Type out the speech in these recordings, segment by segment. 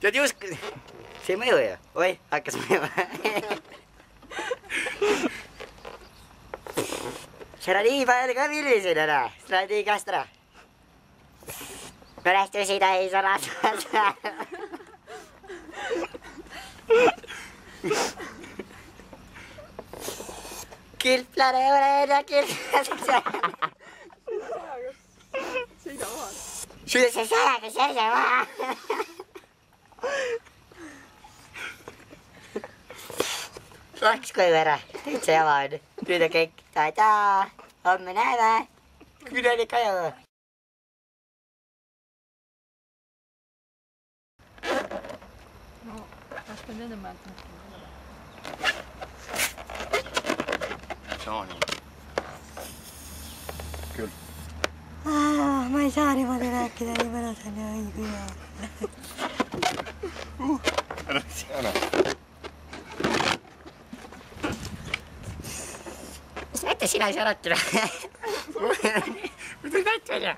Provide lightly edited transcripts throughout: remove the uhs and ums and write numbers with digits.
Tead just... See ei mõju ju. Oi, hakkas mõjuma. Seda nii palju ka millisin ära. Seda nii kastra. Mälestusi täis on asvata. Kilplane olen ja kilplane. Sõida maha. Sõida sa säraga sõida maha. Läks koju ära. Täitsa jama on. Nüüd on kõik. Ta-taa. Homme näeme. Küünel ikka ju. No, kas me nende määrtame? Sooni. Küll. Ma ei saa niimoodi rääkida, nii mõnus on ja õigu ja. Ära seana. Mis näite sina ei saa rääkida? Mida näit välja?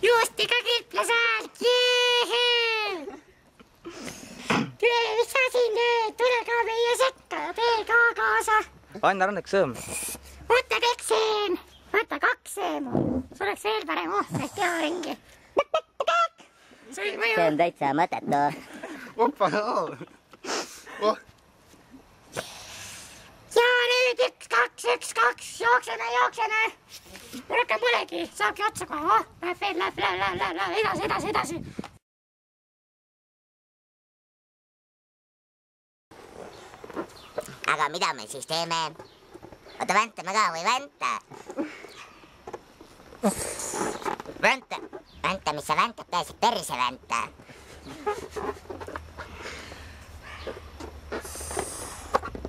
Juustiga kilplasääl! Jeehee! Tule, mis sa siin teed? Tule ka meie sekka ja tee ka kaasa! Anna rannaks sõõm. Võta tekseem! Võta 2 seemu! See oleks veel parem ehk teha ringi. See on täitsa mõtetu. Oppa, oh! Ja nüüd 1, 2, 1, 2! Jookseme! Rohkem polegi, saabki otsa kohe. Läheb veel, edasi. Aga mida me siis teeme? Oota, väntame ka või vänta? Vänta, mis sa väntad täiesti perse vänta.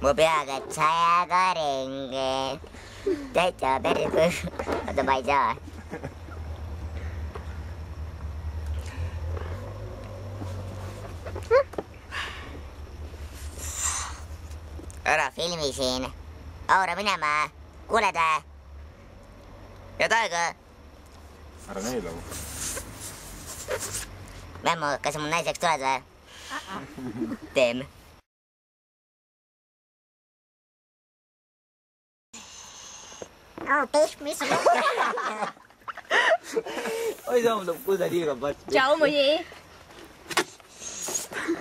Mu peaga sajaga ringi. Täitsa perse. Oota, ma ei saa. Ära filmi siin. Aura minema. Kuuled või? Head aega. Ära neila. Memmu, kas sa mu naiseks tuled või? Teem. Mis on? Oi, see on kuda liiga pats. Tšau, muidu.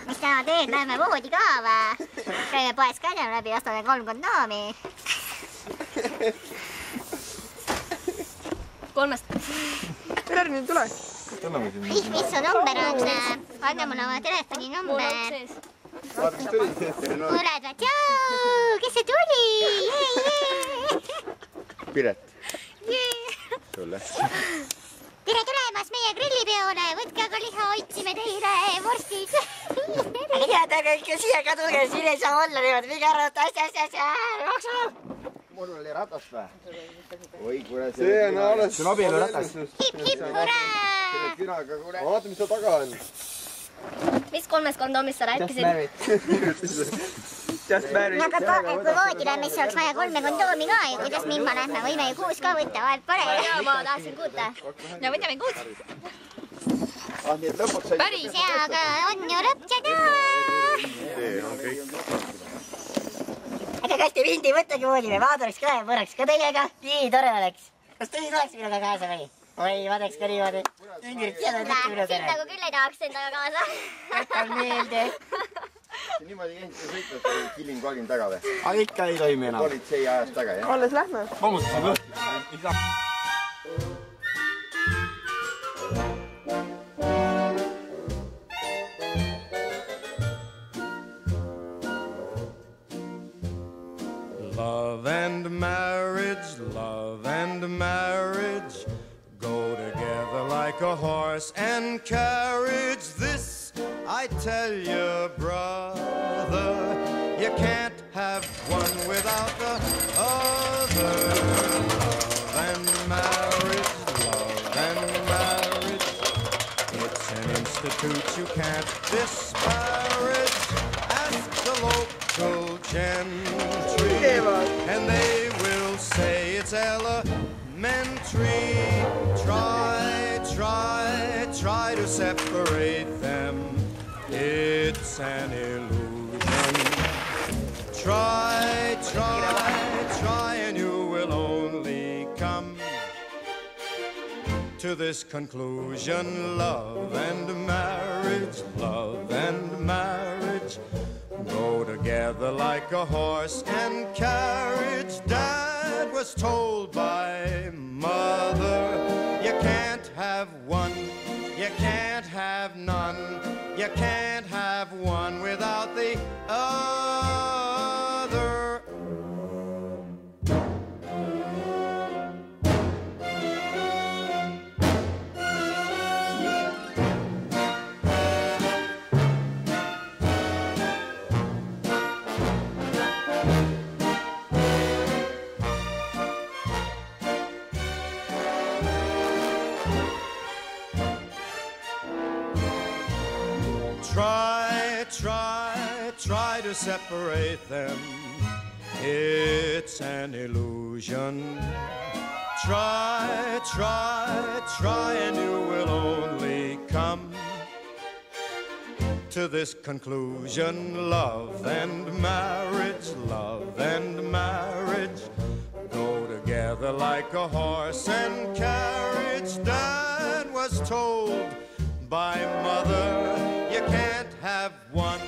Mis täna teed? Läheme voodi ka või? Käime poes ka enam läbi, ostame 3 kondoomi. 3. Järgmine tule. Mis su number on? Anna mulle oma telefoni number. Vaata, mis tuli? Kuuled või? Tšau! Kes see tuli? Piret. Sulle. Tere tulemast meie grillipeole. Võtke aga liha, otsime teile vorstid. Jääda kõik siia ka tulge, siin ei saa olla niimoodi. Minge arvata, asja. Jooksu! Mul oli ratas või? Oi, kuule, see on alles. See on abielu ratas. Hip, hurraa! Vaata, mis seal taga on. Mis 3 kondoomist sa rääkisid? Just married. Aga kui voodi lämme, siis oleks vaja 3 kondoomi ka ju. Kuidas mimma lähme? Võime ju 6 ka võtta, vahet pole. Jaa, ma tahtsin 6. No võtame 6. Päris hea, aga on ju lõpp ja taa. See on kõik. Aga kas te vindi võttagi voodile? Ma tuleks ka ja põraks ka teiega. Nii tore oleks. Kas tõsi tuleks minuga kaasa või? Oi, ma teeks ka niimoodi. Ingrid, tiedad mitte minu tere. Sind nagu küll ei tahaks endaga kaasa. Võttal meelde. Niimoodi käinud sõitnud, kiling-kaling taga või? Aga ikka ei toimi enam. Politsei ajas taga, jah? Alles lähme. Vammustasime lõhti. Ei saa. Love and marriage go together like a horse and carriage. This I tell you, brother, you can't have one without the other. Love and marriage, it's an institute you can't disparage. Ask the local gentry, and they will say it's elementary. Try to separate them. It's an illusion. Try, try, try, and you will only come to this conclusion. Love and marriage, love and marriage go together like a horse and carriage. Dad was told by Mother, you can't have one, you can't have none, you can't have one without the other. Try, try, try to separate them. It's an illusion. Try, try, try, and you will only come to this conclusion. Love and marriage, love and marriage go together like a horse and carriage. Dad was told by Mother, you can't have one,